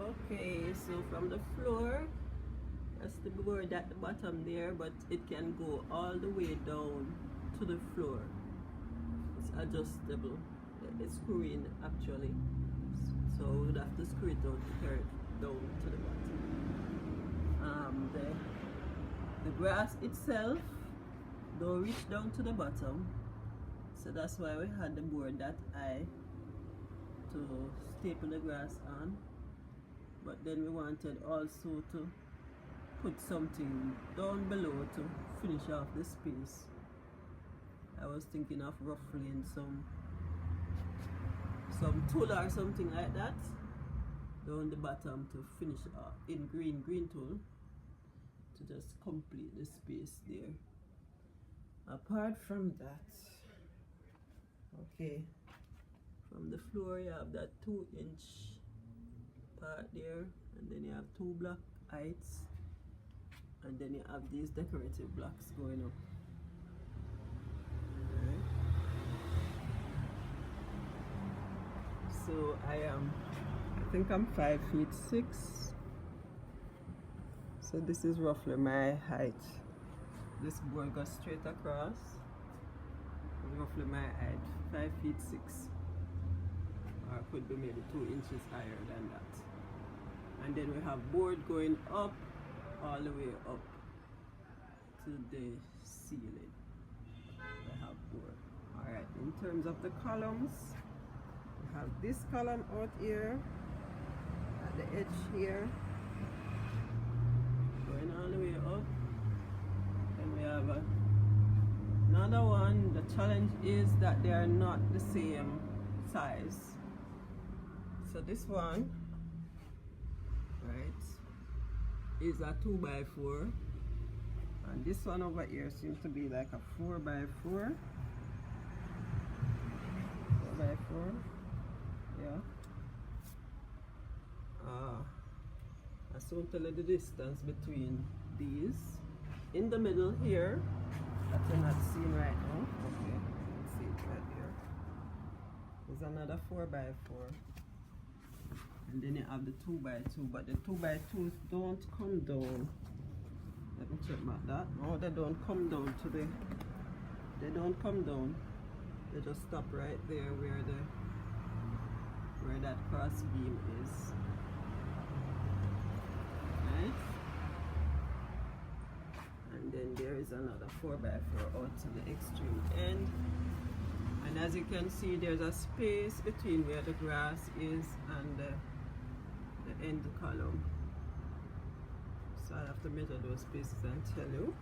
Okay, so from the floor, that's the board at the bottom there, but it can go all the way down to the floor. It's adjustable. It's screwing actually, so we would have to screw it down to carry it down to the bottom. The grass itself don't reach down to the bottom, so that's why we had the board that high to staple the grass on. But then we wanted also to put something down below to finish off the space. I was thinking of ruffling some tool or something like that down the bottom to finish off in green tool to just complete the space there. Apart from that, okay, from the floor you have that 2-inch part there, and then you have 2 block heights, and then you have these decorative blocks going up. Right. So I think I'm 5'6". So this is roughly my height. This board goes straight across. Roughly my height, 5'6". Or could be maybe 2 inches higher than that. And then we have board going up, all the way up to the ceiling. We have board. Alright, in terms of the columns, we have this column out here, at the edge here, going all the way up. Then we have another one. The challenge is that they are not the same size. So this one, right, is a 2x4, and this one over here seems to be like a 4x4. 4x4, yeah. I soon tell you the distance between these. In the middle here, that you're not seeing right now. Okay, let's see it right here. There's another 4x4. And then you have the 2x2, but the 2x2s don't come down. Let me check about that. No, they don't come down to the. They don't come down. They just stop right there where that cross beam is. Right? And then there is another 4x4 out to the extreme end. And as you can see, there's a space between where the grass is and the end column. So I'll have to measure those spaces and tell you.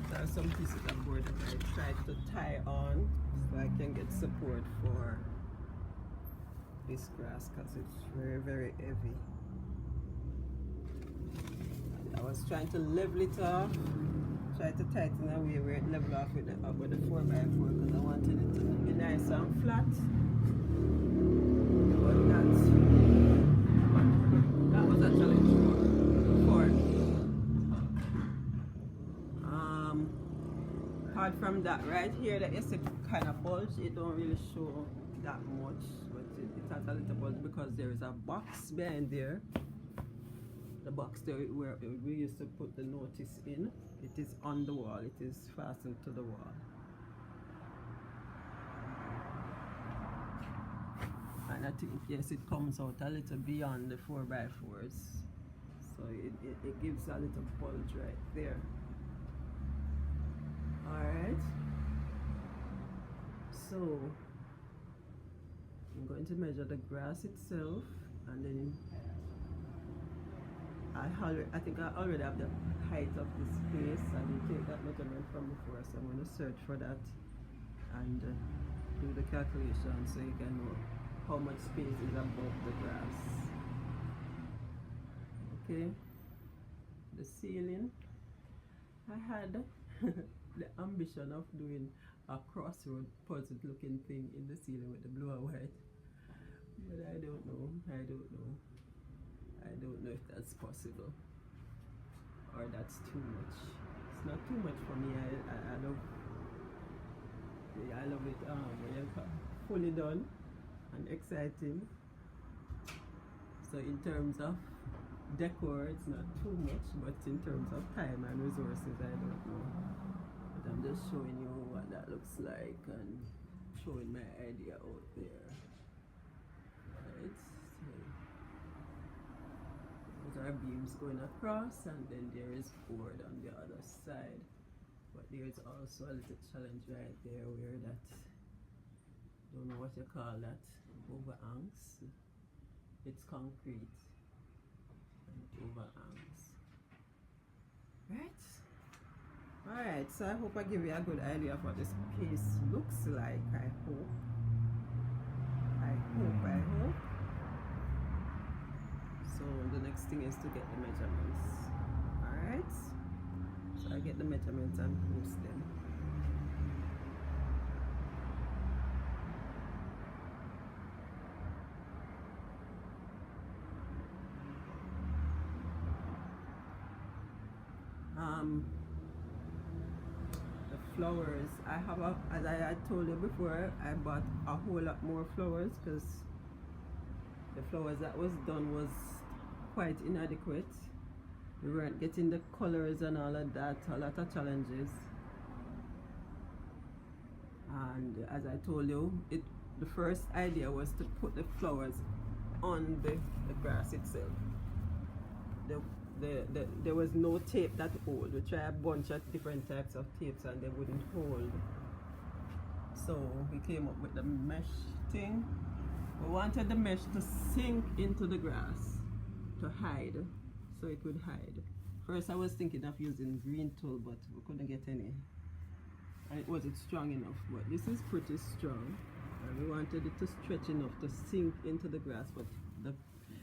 There are some pieces of board that I tried to tie on so I can get support for this grass because it's very heavy. I was trying to level it off, try to tighten away where it level off with the 4x4 because I wanted it to be nice and flat. But that was a challenge for me. Apart from that, right here, the essay kind of bulge. It don't really show that much, but it has a little bulge because there is a box behind there. The box there where we used to put the notice in. It is on the wall. It is fastened to the wall. And I think, yes, it comes out a little beyond the 4x4s. So it gives a little bulge right there. Alright. So, I'm going to measure the grass itself, and then I think I already have the height of the space. I didn't take that measurement from before, so I'm going to search for that and do the calculation so you can know how much space is above the grass. Okay, the ceiling. I had the ambition of doing a crossroad puzzle looking thing in the ceiling with the blue and white, but I don't know if that's possible or that's too much. It's not too much for me. I love it when it's fully done and exciting. So in terms of decor, it's not too much, but in terms of time and resources, I don't know. But I'm just showing you what that looks like and showing my idea out there. Right, so those are beams going across, and then there is board on the other side. But there's also a little challenge right there where that, don't know what you call that, overhangs. It's concrete and it overhangs. Right? Alright, so I hope I give you a good idea of what this piece looks like. I hope. So the next thing is to get the measurements. Alright? So I get the measurements and post them. The flowers, I have as I told you before, I bought a whole lot more flowers because the flowers that was done was quite inadequate. We weren't getting the colors and all of that, a lot of challenges. And as I told you, the first idea was to put the flowers on the grass itself. There was no tape that hold. We tried a bunch of different types of tapes and they wouldn't hold. So we came up with the mesh thing. We wanted the mesh to sink into the grass to hide, so it would hide. First I was thinking of using green tool, but we couldn't get any. And it wasn't strong enough, but this is pretty strong. And we wanted it to stretch enough to sink into the grass, but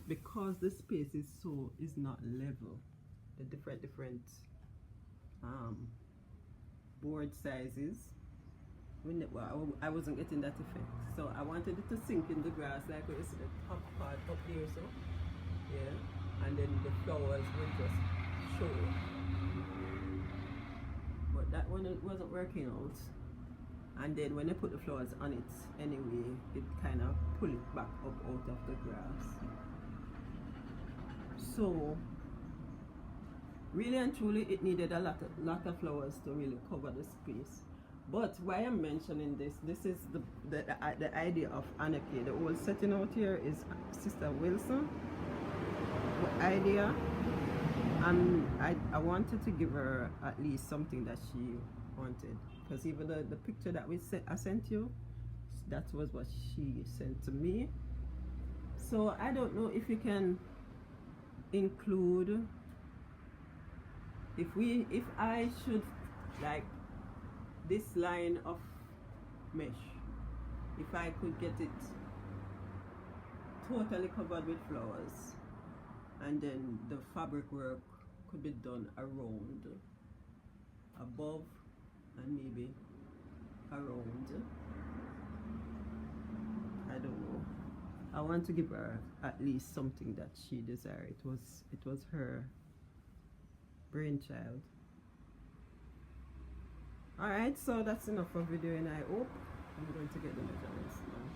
because the space is not level, the different board sizes, I wasn't getting that effect. So I wanted it to sink in the grass, like where you see the top part up there, so yeah, and then the flowers will just show. But that one, it wasn't working out. And then when I put the flowers on it anyway, it kind of pull it back up out of the grass. So really and truly it needed a lot of flowers to really cover the space. But why I'm mentioning this is the idea of Anarchy. The whole setting out here is Sister Wilson idea, and I wanted to give her at least something that she wanted, because even the picture that I sent you, that was what she sent to me. So I don't know if you can include, if I should, like, this line of mesh, if I could get it totally covered with flowers, and then the fabric work could be done around, above, and maybe around. I don't know. I want to give her at least something that she desired. It was her brainchild. Alright, so that's enough for video, and I hope I'm going to get the measurements now.